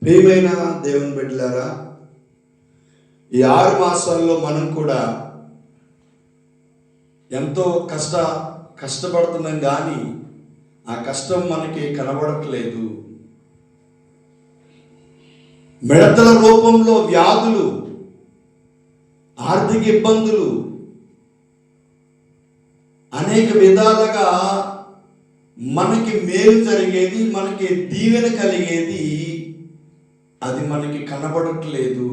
ప్రియమైన దేవుని బిడ్డలారా, ఈ 6 మాసాల్లో మనం కూడా ఎంతో కష్టపడుతున్నాం, కానీ ఆ కష్టం మనకి కనబడట్లేదు. మిడతల రూపంలో వ్యాధులు, ఆర్థిక ఇబ్బందులు, అనేక విధాలుగా మనకి మేలు జరిగేది, మనకి దీవెన కలిగేది, అది మనకి కనబడట్లేదు.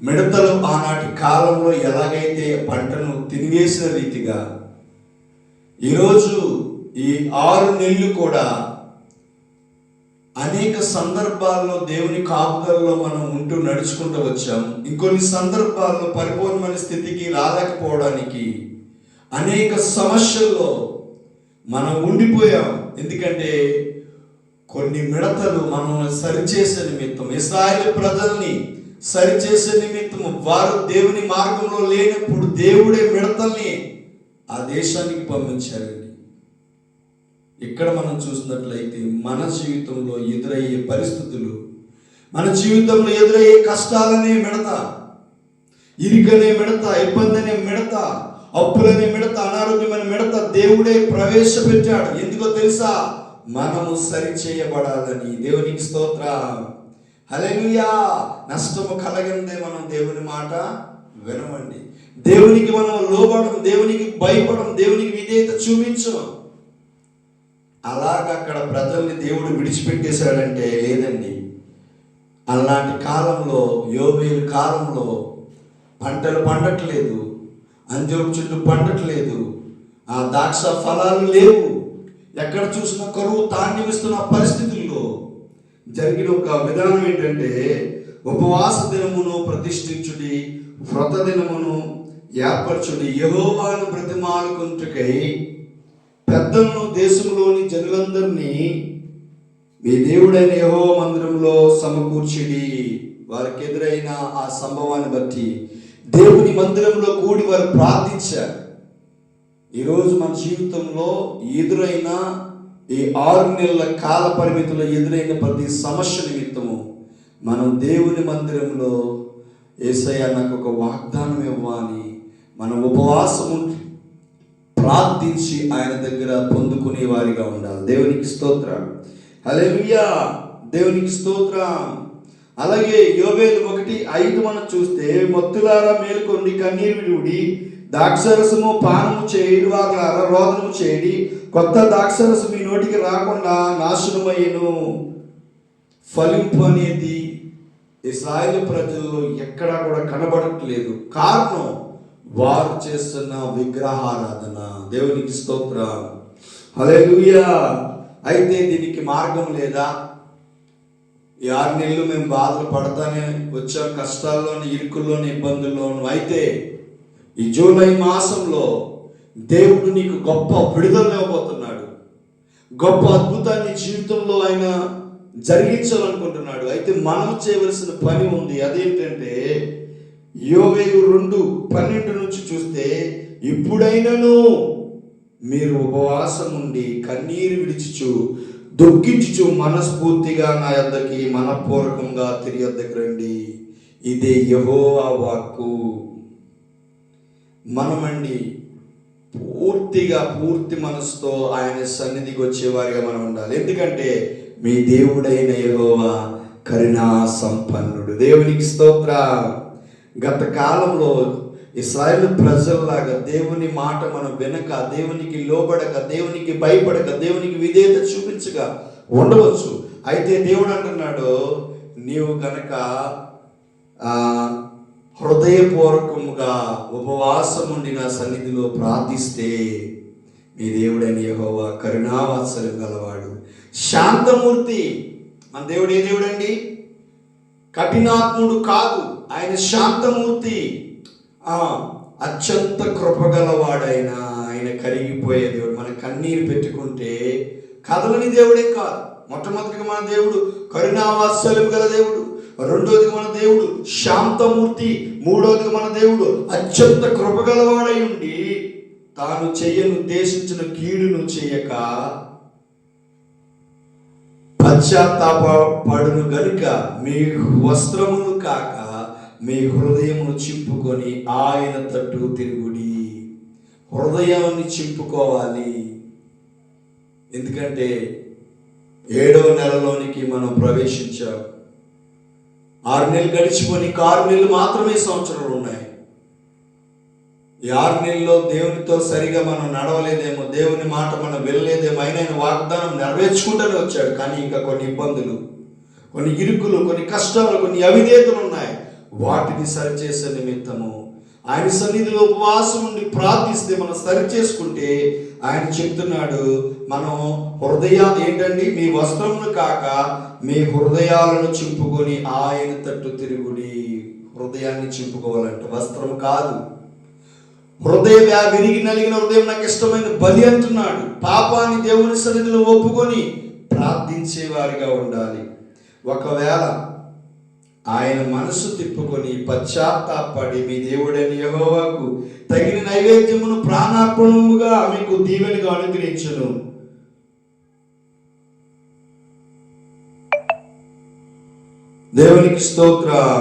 మిడతలు ఆనాటి కాలంలో ఎలాగైతే పంటను తినివేసిన రీతిగా ఈరోజు ఈ 6 నెలలు కూడా అనేక సందర్భాల్లో దేవుని కాపుదలలో మనం ఉంటూ నడుచుకుంటూ వచ్చాం. ఇంకొన్ని సందర్భాల్లో పరిపూర్ణమైన స్థితికి రాలేకపోవడానికి అనేక సమస్యల్లో మనం ఉండిపోయాం. ఎందుకంటే కొన్ని మిడతలు మనల్ని సరిచేసే నిమిత్తం, ఇశ్రాయేలు ప్రజల్ని సరిచేసే నిమిత్తం, వారు దేవుని మార్గంలో లేనప్పుడు దేవుడే మిడతల్ని ఆ దేశానికి పంపించారండి. ఇక్కడ మనం చూసినట్లయితే మన జీవితంలో ఎదురయ్యే పరిస్థితులు, మన జీవితంలో ఎదురయ్యే కష్టాలనే మిడత, ఇరుకనే మిడత, ఇబ్బంది అనే మిడత, అప్పులనే మిడత, అనారోగ్యమైన మిడత దేవుడే ప్రవేశపెట్టాడు. ఎందుకో తెలుసా? మనము సరిచేయబడాలని. దేవునికి స్తోత్రం, హల్లెలూయా. నష్టము కలగందే మనం దేవుని మాట వినమండి. దేవునికి మనం లోబడం, దేవునికి భయపడం, దేవునికి విధేయత చూపించం. అలాగ అక్కడ ప్రజల్ని దేవుడు విడిచిపెట్టేశాడంటే లేదండి. అలాంటి కాలంలో, యోబేలు కాలంలో పంటలు పండట్లేదు, అంజూరపు చెట్లు పండట్లేదు, ఆ ద్రాక్ష ఫలాలు లేవు. ఎక్కడ చూసినా కరువు తాండవిస్తున్న పరిస్థితుల్లో జరిగిన ఒక విధానం ఏంటంటే, ఉపవాస దినమును ప్రతిష్ఠించుడి, వ్రత దినమును ఏర్పరచుడి, యెహోవాను బ్రతిమాలుకొనుటకై పెద్దలను దేశంలోని జనులందరినీ మీ దేవుడైన యెహోవా మందిరంలో సమకూర్చిడి. వారికి ఎదురైన ఆ సంభవాన్ని బట్టి దేవుని మందిరంలో కూడి వారు ప్రార్థించారు. ఈరోజు మన జీవితంలో ఎదురైన ఈ 6 నెలల కాల పరిమితిలో ఎదురైన ప్రతి సమస్య నిమిత్తము మనం దేవుని మందిరంలో యేసయ్య నాకు ఒక వాగ్దానం ఇవ్వాలి, మనం ఉపవాసం ప్రార్థించి ఆయన దగ్గర పొందుకునే వారిగా ఉండాలి. దేవునికి స్తోత్రం, హల్లెలూయా, దేవునికి స్తోత్రం. అలాగే యోబేలు 1:5 మనం చూస్తే, మొత్తులారా మేలుకొండి, కన్నీరు విడుడి, ద్రాక్షరసము పానము చేయుడి, వారులారా రోదనము చేయుడి, కొత్త ద్రాక్షరసం మీ నోటికి రాకుండా నాశనమయ్యను. ఫలింపు అనేది ఇశ్రాయేలు ప్రజల్లో ఎక్కడా కూడా కనబడట్లేదు. కారణం వారు చేస్తున్న విగ్రహారాధన. దేవునికి స్తోత్రం, హల్లెలూయా. అయితే దీనికి మార్గం లేదా? ఈ 6 నెలలు మేము బాధలు పడతానే వచ్చాం, కష్టాల్లోని, ఇరుకుల్లోని, ఇబ్బందుల్లోను. అయితే ఈ జూలై మాసంలో దేవుడు నీకు గొప్ప విడుదల ఇవ్వబోతున్నాడు. గొప్ప అద్భుతాన్ని జీవితంలో ఆయన జరిగించాలనుకుంటున్నాడు. అయితే మనం చేయవలసిన పని ఉంది. అదేంటంటే యోబేలు 2:12 నుంచి చూస్తే, ఇప్పుడైనను మీరు ఉపవాసం ఉండి కన్నీరు విడిచుచు దుఃఖించుచు మనస్ఫూర్తిగా నా యొద్దకి మనపూర్వకంగా తిరిగి వద్దకు రండి. ఇదే యెహోవా వాక్కు. మనమండి పూర్తి మనసుతో ఆయన సన్నిధికి వచ్చేవారిగా మనం ఉండాలి. ఎందుకంటే మీ దేవుడైన యెహోవా కరుణా సంపన్నుడు. దేవునికి స్తోత్రం. గత కాలంలో ఇశ్రాయేలు ప్రజల్లాగా దేవుని మాట మనం వినక, దేవునికి లోబడక, దేవునికి భయపడక, దేవునికి విధేయత చూపించక ఉండవచ్చు. అయితే దేవుడు అంటున్నాడు, నీవు కనుక హృదయపూర్వకముగా ఉపవాసం ఉండి నా సన్నిధిలో ప్రార్థిస్తే మీ దేవుడైన యెహోవా కరుణావాత్సల్యం గలవాడు, శాంతమూర్తి. మన దేవుడు ఏ దేవుడు అండి? కఠినాత్ముడు కాదు, ఆయన శాంతమూర్తి, అత్యంత కృపగలవాడైన ఆయన కరిగిపోయే దేవుడు. మన కన్నీరు పెట్టుకుంటే కదలని దేవుడే కాదు. మొట్టమొదటిగా మన దేవుడు కరుణావాత్సల్యం గల దేవుడు, రెండోదిగా మన దేవుడు శాంతమూర్తి, మూడోదిగా మన దేవుడు అత్యంత కృపగలవాడై ఉండి తాను చేయను ఉద్దేశించిన కీడును చేయక పశ్చాత్తాపడును గనుక మీ వస్త్రమును కాక మీ హృదయమును చింపుకొని ఆయన తట్టు తిరుగుడి. హృదయాన్ని చింపుకోవాలి. ఎందుకంటే 7వ నెలలోనికి మనం ప్రవేశించాం. 6 నెలలు గడిచిపోయి ఇంకా 6 నెలలు మాత్రమే సంవత్సరాలు ఉన్నాయి. ఈ 6 నెలల్లో దేవునితో సరిగా మనం నడవలేదేమో, దేవుని మాట మనం వెళ్ళలేదేమో. ఆయన వాగ్దానం నెరవేర్చుకుంటూనే వచ్చాడు. కానీ ఇంకా కొన్ని ఇబ్బందులు, కొన్ని ఇరుకులు, కొన్ని కష్టాలు, కొన్ని అవిధేతలు ఉన్నాయి. వాటిని సరిచేసే నిమిత్తము ఆయన సన్నిధిలో ఉపవాసం ఉండి ప్రార్థిస్తే మనం సరి చేసుకుంటే ఆయన చెప్తున్నాడు, మనం ఏంటండి, మీ వస్త్రమును కాక మీ హృదయాలను చింపుకొని ఆయన తట్టు తిరుగుడి. హృదయాన్ని చింపుకోవాలంట, వస్త్రం కాదు. విరిగి నలిగిన హృదయం నాకు ఇష్టమైన బలి అంటున్నాడు. పాపాన్ని దేవుని సన్నిధిలో ఒప్పుకొని ప్రార్థించే వారిగా ఉండాలి. ఒకవేళ ఆయన మనసు తిప్పుకొని పశ్చాత్తాపడి మీ దేవుడైన యెహోవాకు తగిన నైవేద్యమును ప్రాణార్పణముగా మీకు దీవెనగా అనుగ్రహించును. దేవునికి స్తోత్రం,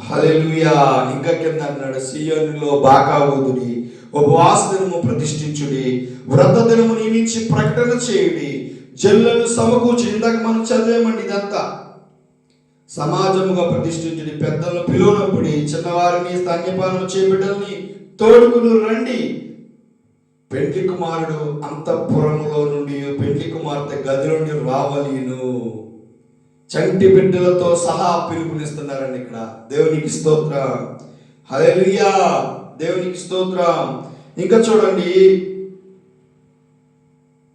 హల్లెలూయా. ఇంకా కింద అన్నాడు, సీయోనులో బాకా ఊదుడి, ఉపవాస దినము ప్రతిష్ఠించుడి, వ్రత దినము నియమించి ప్రకటన చేయుడి, జల్లను సమకూర్చి. ఇందాక మనం చదివామండి, ఇదంతా సమాజముగా ప్రతిష్ఠించుడి, పెద్దలను పిలువనప్పుడు చిన్నవారిని స్తన్యపానం చేబిడ్డల్ని తోడుకుని రండి. పెండ్లి కుమారుడు అంతఃపురములో నుండి పెండ్లి కుమార్తె గది నుండి రావలీను. చంటి బిడ్డలతో సహా పిలుపునిస్తున్నారండి ఇక్కడ. దేవునికి స్తోత్రం, హల్లెలూయా, దేవునికి స్తోత్రం. ఇంకా చూడండి,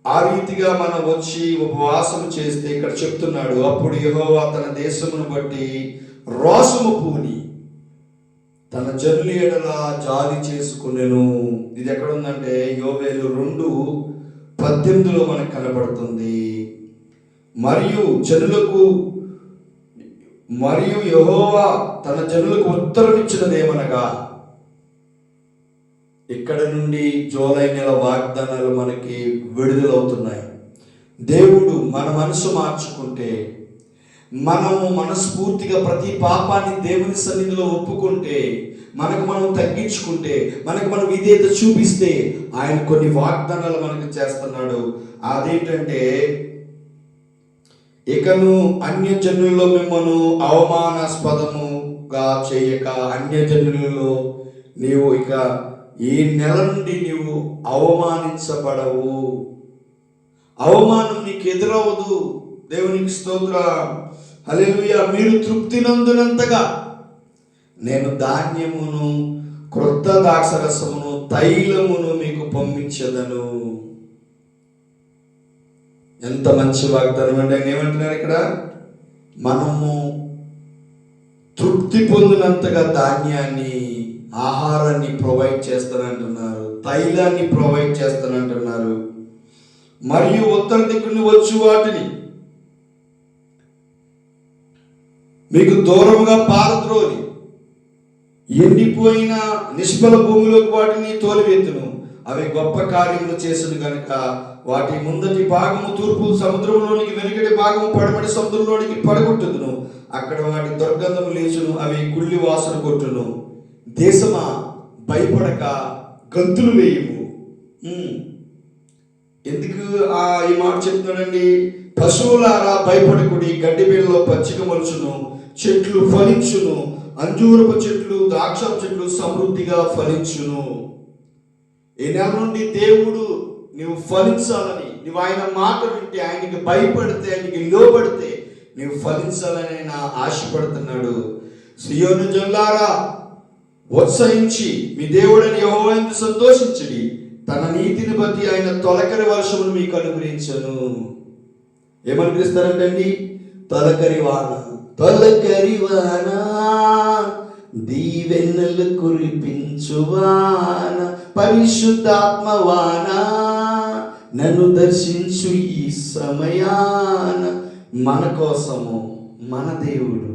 ఆ రీతిగా మనం వచ్చి ఉపవాసం చేస్తే ఇక్కడ చెప్తున్నాడు, అప్పుడు యెహోవా తన దేశమును బట్టి రోషము పూని తన జనుల ఎడల జాలి చేసుకునేను. ఇది ఎక్కడ ఉందంటే యోవేలు 2:18 మనకు కనబడుతుంది. మరియు యెహోవా తన జనులకు ఉత్తరం ఇచ్చినదేమనగా, ఇక్కడ నుండి జూలై నెల వాగ్దానాలు మనకి విడుదలవుతున్నాయి. దేవుడు మన మనసు మార్చుకుంటే, మనము మనస్ఫూర్తిగా ప్రతి పాపాన్ని దేవుని సన్నిధిలో ఒప్పుకుంటే, మనకు మనం తగ్గించుకుంటే, మనకు మనం విధేయత చూపిస్తే ఆయన కొన్ని వాగ్దానాలు మనకు చేస్తున్నాడు. అదేంటంటే, ఇకను అన్యజనుల్లో మిమ్మల్ని అవమానాస్పదముగా చేయక, అన్యజనులలో నీవు ఇక ఈ నెల నుండి నీవు అవమానించబడవు. అవమానం నీకు ఎదురవదు. దేవునికి స్తోత్రం, హల్లెలూయా. మీరు తృప్తి నందునంతగా నేను ధాన్యమును, క్రొత్త ద్రాక్షరసమును, తైలమును మీకు పంపించదను. ఎంత మంచి వాగ్దానం అండి. ఆయన ఏమంటున్నారు ఇక్కడ, మనము తృప్తి పొందినంతగా ధాన్యాన్ని, ఆహారాన్ని ప్రొవైడ్ చేస్తానంటున్నారు, తైలాన్ని ప్రొవైడ్ చేస్తానంటున్నారు. మరియు ఉత్తర దిక్కుని వచ్చి వాటిని మీకు దూరంగా పారద్రోలి ఎండిపోయిన నిష్ఫల భూమిలోకి వాటిని తోలివెత్తును. అవి గొప్ప కార్యములు చేసును కనుక వాటి ముందటి భాగము తూర్పు సముద్రంలోనికి, వెనుకటి భాగము పడమటి సముద్రంలోనికి పడగొట్టుదును. అక్కడ వాటి దుర్గంధము లేచును, అవి కుళ్ళి వాసన కొట్టును. దేశమా భయపడక గంతులు వేయము. ఎందుకు ఈ మాట చెప్తున్నాడండి? పశువులారా భయపడకుడి, గడ్డి బిళ్ళలో పచ్చిక మొలుచును, చెట్లు ఫలించును, అంజూరపు చెట్లు, ద్రాక్ష చెట్లు సమృద్ధిగా ఫలించును. ఈ నెల నుండి దేవుడు నువ్వు ఫలించాలని, నువ్వు ఆయన మాట వింటే, ఆయనకి భయపడితే, ఆయనకి లోబడితే నువ్వు ఫలించాలని ఆయన ఆశపడుతున్నాడు. సియోను జనులారా ఉత్సహించి మీ దేవుడని యెహోవాను సంతోషించుడి, తన నీతిని బట్టి ఆయన తొలకరి వర్షమును మీకు అనుగ్రహించను. ఏమనుగ్రహిస్తారంటండి? తొలకరి వాన, తొలకరి వాన, దీవెన్నెలు కురిపించువాన, పరిశుద్ధాత్మ వాన, నన్ను దర్శించు ఈ సమయాన. మన కోసము మన దేవుడు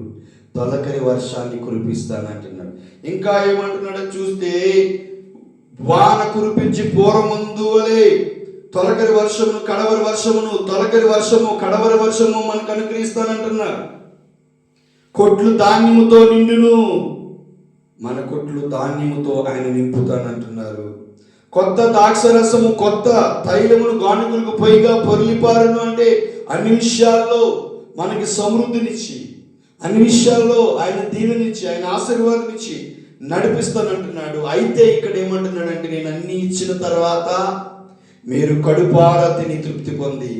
తొలకరి వర్షాన్ని కురిపిస్తానంటున్నాడు. ఇంకా ఏమంటున్నాడో చూస్తే, వాన కురిపించి పూర్వమందు వలె తొలకరి వర్షమును కడవరి వర్షమును, తొలకరి వర్షము కడవరి వర్షము మనకు అనుగ్రహిస్తానంటున్నాడు. కొట్లు ధాన్యముతో నిండును, మన కొట్లు ధాన్యముతో ఆయన నింపుతానంటున్నారు. కొత్త ద్రాక్షరసము కొత్త తైలమును గానుగులకు పైగా పొర్లిపారును. అంటే అన్ని విషయాల్లో మనకి సమృద్ధినిచ్చి, అన్ని విషయాల్లో ఆయన దీవెనిచ్చి, ఆయన ఆశీర్వాదం ఇచ్చి నడిపిస్తానంటున్నాడు. అయితే ఇక్కడ ఏమంటున్నాడంటే, నేను అన్ని ఇచ్చిన తర్వాత మీరు కడుపారా తిని తృప్తి పొంది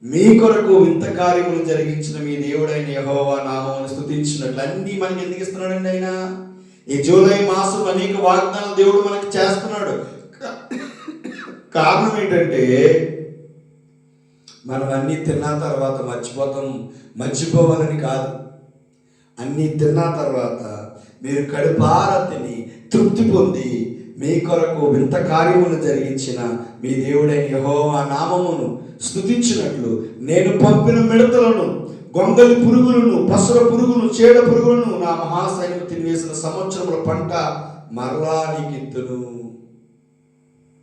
మీ కొరకు వింత కార్యములు జరిగించిన మీ దేవుడైన యెహోవా నామమును స్తుతించినట్లు. అన్నీ మనకి ఎందుకు ఇస్తున్నాడండి ఆయన? ఈ జూలై మాసం అనేక వాగ్దానాలు దేవుడు మనకి చేస్తున్నాడు. కారణం ఏంటంటే, మనం అన్నీ తిన్న తర్వాత మర్చిపోవాలని కాదు. అన్నీ తిన్న తర్వాత మీరు కడుపారా తిని తృప్తి పొంది మీ కొరకు వింత కార్యములు జరిగించిన మీ దేవుడైన యెహోవా నామమును స్తుతించినట్లు నేను పంపిన మిడతలను, గొంగలి పురుగులను, పసర పురుగులను, చీడ పురుగులను నా మహాసైన్యం తినివేసిన సంవత్సరముల పంట మరలా నీకిత్తును.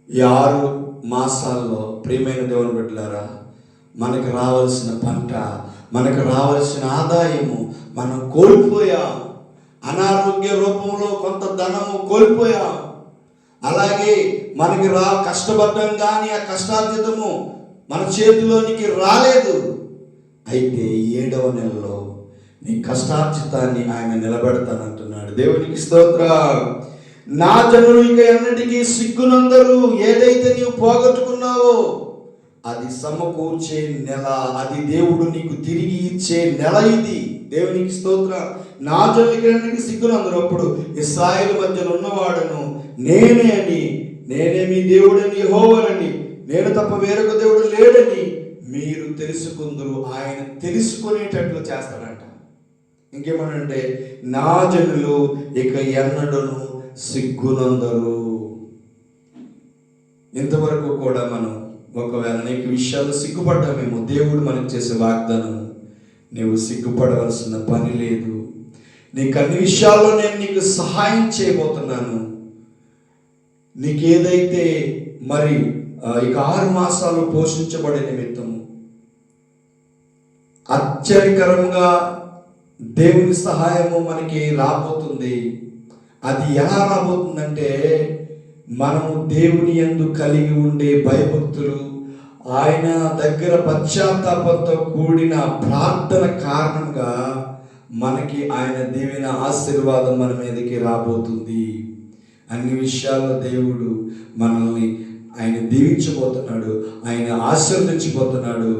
ఈ 6 మాసాల్లో ప్రియమైన దేవుని బిడ్డలారా, మనకు రావాల్సిన పంట, మనకు రావాల్సిన ఆదాయము మనం కోల్పోయాం. అనారోగ్య రూపంలో కొంత ధనము కోల్పోయాం. అలాగే మనకి కష్టపడ్డం కానీ ఆ కష్టార్జితము మన చేతిలోనికి రాలేదు. అయితే 7వ నెలలో నీ కష్టార్జితాన్ని ఆయన నిలబెడతానంటున్నాడు. దేవునికి స్తోత్రం. నా జనులు ఇక ఎన్నటికీ సిగ్గునందరూ. ఏదైతే నీవు పోగొట్టుకున్నావో అది సమకూర్చే నెల, అది దేవుడు నీకు తిరిగి ఇచ్చే నెల ఇది. దేవునికి స్తోత్రం. నా జనులు ఇక ఎన్నటికీ సిగ్గునందరూ. అప్పుడు ఇశ్రాయేలు మధ్యలో ఉన్నవాడను నేనే మీ దేవుడని యెహోవానని, నేను తప్ప వేరొక దేవుడు లేడని మీరు తెలుసుకుందురు. ఆయన తెలుసుకునేటట్లు చేస్తాడంట. ఇంకేమనంటే, నా జనులు ఇక ఎన్నడను సిగ్గునందరు. ఇంతవరకు కూడా మనం ఒకవేళ అనేక విషయాలు సిగ్గుపడ్డామేమో. దేవుడు మనకు చేసే వాగ్దానం, నీవు సిగ్గుపడవలసిన పని లేదు. నీకు అన్ని విషయాల్లో నేను నీకు సహాయం చేయబోతున్నాను. నీకేదైతే మరి ఇక 6 మాసాలు పోషించబడే నిమిత్తము ఆశ్చర్యకరంగా దేవుని సహాయము మనకి రాబోతుంది. అది ఎలా రాబోతుందంటే, మనము దేవుని యందు కలిగి ఉండే భయభక్తులు, ఆయన దగ్గర పశ్చాత్తాపంతో కూడిన ప్రార్థన కారణంగా మనకి ఆయన దీవెన ఆశీర్వాదం మన మీదకి రాబోతుంది. అన్ని విషయాల్లో దేవుడు మనల్ని ఆయన దీవించబోతున్నాడు, ఆయన ఆశీర్వదించబోతున్నాడు.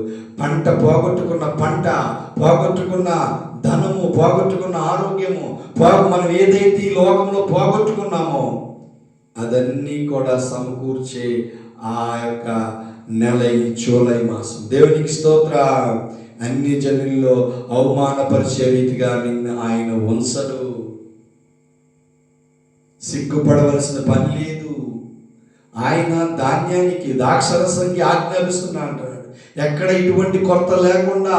పోగొట్టుకున్న పంట, పోగొట్టుకున్న ధనము, పోగొట్టుకున్న ఆరోగ్యము, మనం ఏదైతే ఈ లోకంలో పోగొట్టుకున్నామో అదన్నీ కూడా సమకూర్చే ఆ యొక్క నెల ఈ జూలై మాసం. దేవునికి స్తోత్రం. అన్ని జనుల్లో అవమానపరిచే రీతిగా నిన్ను ఆయన ఉంచడు. సిగ్గుపడవలసిన పని లేదు. ఆయన ధాన్యానికి, ద్రాక్షరసానికి ఆజ్ఞాపిస్తున్నా అంటున్నాడు. ఎక్కడ ఇటువంటి కొరత లేకుండా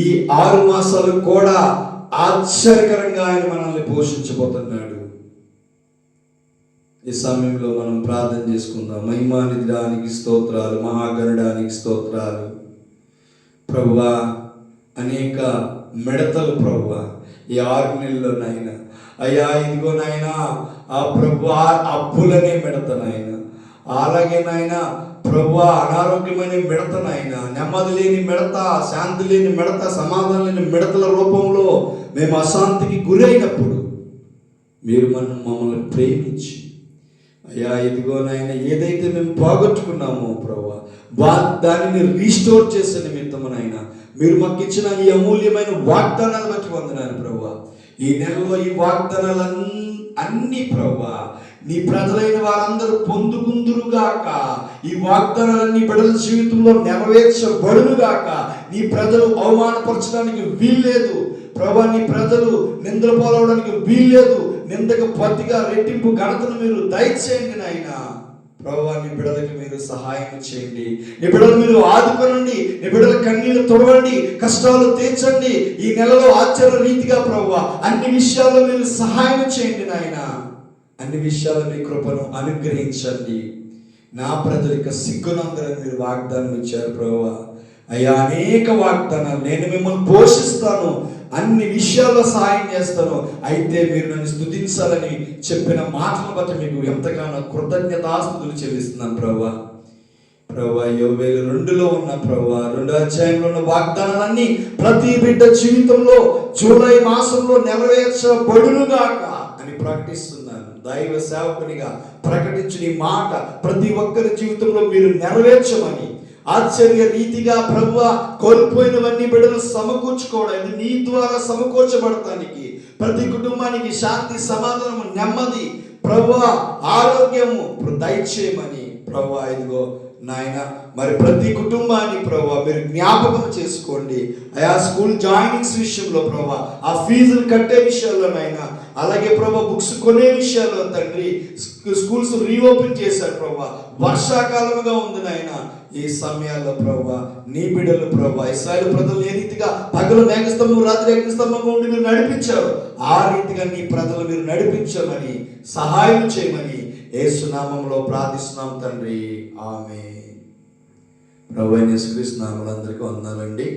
ఈ 6 మాసాలు కూడా ఆశ్చర్యకరంగా ఆయన మనల్ని పోషించబోతున్నాడు. ఈ సమయంలో మనం ప్రార్థన చేసుకుందాం. మహిమానిధిడానికి స్తోత్రాలు, మహాగణుడానికి స్తోత్రాలు. ప్రభువా, అనేక మిడతలు ప్రభువా ఈ 6 నెలల్లో నాయన, అయ్యా ఇదిగో నాయన ఆ ప్రభువా అప్పులనే మిడత నాయన, అలాగే నాయన ప్రభువా అనారోగ్యమైన మిడత నాయన, నెమ్మది లేని మిడత, శాంతి లేని మిడత, సమాధానం లేని మిడతల రూపంలో మేము అశాంతికి గురైనప్పుడు మీరు మమ్మల్ని ప్రేమించి, అయ్యా ఇదిగో నాయన ఏదైతే మేము పోగొట్టుకున్నామో ప్రభువా దానిని రీస్టోర్ చేసే నిమిత్తము నాయన మీరు మాకు ఇచ్చిన ఈ అమూల్యమైన వాగ్దానాలు బట్టి వందనాలు ప్రభువా. ఈ నెలలో ఈ వాగ్దానాలు అన్ని ప్రభువా నీ ప్రజలైన వారందరూ పొందుకుందురుగాక. ఈ వాగ్దానాలన్నీ బిడ్డల జీవితంలో నెరవేర్చబడునుగాక. నీ ప్రజలు అవమానపరచడానికి వీల్లేదు ప్రభువా. నీ ప్రజలు నిందలు పాలవడానికి వీల్లేదు. నిందకు ప్రతిగా రెట్టింపు ఘనతను మీరు దయచేయండి నాయన ప్రభువా. నీ బిడ్డలకి మీరు సహాయం చేయండి. నీ బిడ్డలు మీరు ఆదుకోనండి. నీ బిడ్డల కన్నీళ్లు తొడవండి, కష్టాలు తీర్చండి. ఈ నెలలో ఆశ్చర్య రీతిగా ప్రభువా అన్ని విషయాల్లో మీరు సహాయం చేయండి నాయన. అన్ని విషయాలు మీ కృపను అనుగ్రహించండి. నా ప్రజలకు సిగ్గునందరని మీరు వాగ్దానం ఇచ్చారు ప్రభువా. అయ్యా, అనేక వాగ్దానాలు, నేను మిమ్మల్ని పోషిస్తాను, అన్ని విషయాల్లో సహాయం చేస్తాను, అయితే మీరు నన్ను స్తుతించాలని చెప్పిన మాటలను బట్టి మీకు ఎంతగానో కృతజ్ఞతాస్తుతులు చెల్లిస్తున్నాను ప్రభువా. ప్రభువా, యోవేలు 2లో ఉన్న ప్రభువా, 2వ అధ్యాయంలో ఉన్న వాగ్దానాలన్నీ ప్రతి బిడ్డ జీవితంలో జూలై మాసంలో నెరవేర్చబడునుగాక అని ప్రకటిస్తున్నాను. దైవ సేవకునిగా ప్రకటించిన ఈ మాట ప్రతి ఒక్కరి జీవితంలో మీరు నెరవేర్చమని, ఆశ్చర్య రీతిగా ప్రభువా కోల్పోయినవన్నీ బిడ్డలు సమకూర్చుకోవడానికి, నీ ద్వారా సమకూర్చబడటానికి, ప్రతి కుటుంబానికి శాంతి, సమాధానము, నెమ్మది, ప్రభువా ఆరోగ్యము దయచేయమని ప్రభువా, ఇదిగో నాయన మరి ప్రతి కుటుంబాన్ని ప్రభువా మీరు జ్ఞాపకం చేసుకోండి. అయా స్కూల్ జాయినింగ్స్ విషయంలో ప్రభువా, ఆ ఫీజులు కట్టే విషయాల్లో నాయన, అలాగే ప్రభువా బుక్స్ కొనే విషయాల్లో తండ్రి, స్కూల్స్ రీఓపెన్ చేశారు ప్రభువా, వర్షాకాలముగా ఉంది నాయన. ఈ సమయాల్లో ప్రభువా నీ బిడ్డలు ప్రభువా, ఇశ్రాయేలు ప్రజలు ఏ రీతిగా పగలు మేఘస్తంభం రాత్రి అగ్నిస్తంభంగా ఉండి మీరు నడిపించారు, ఆ రీతిగా నీ ప్రజలు మీరు నడిపించమని, సహాయం చేయమని యేసు నామములో ప్రార్థిస్తున్నాం తండ్రి, ఆమేన్. ప్రభువైన యేసుక్రీస్తు నామములో అందరికీ వందనాలండి.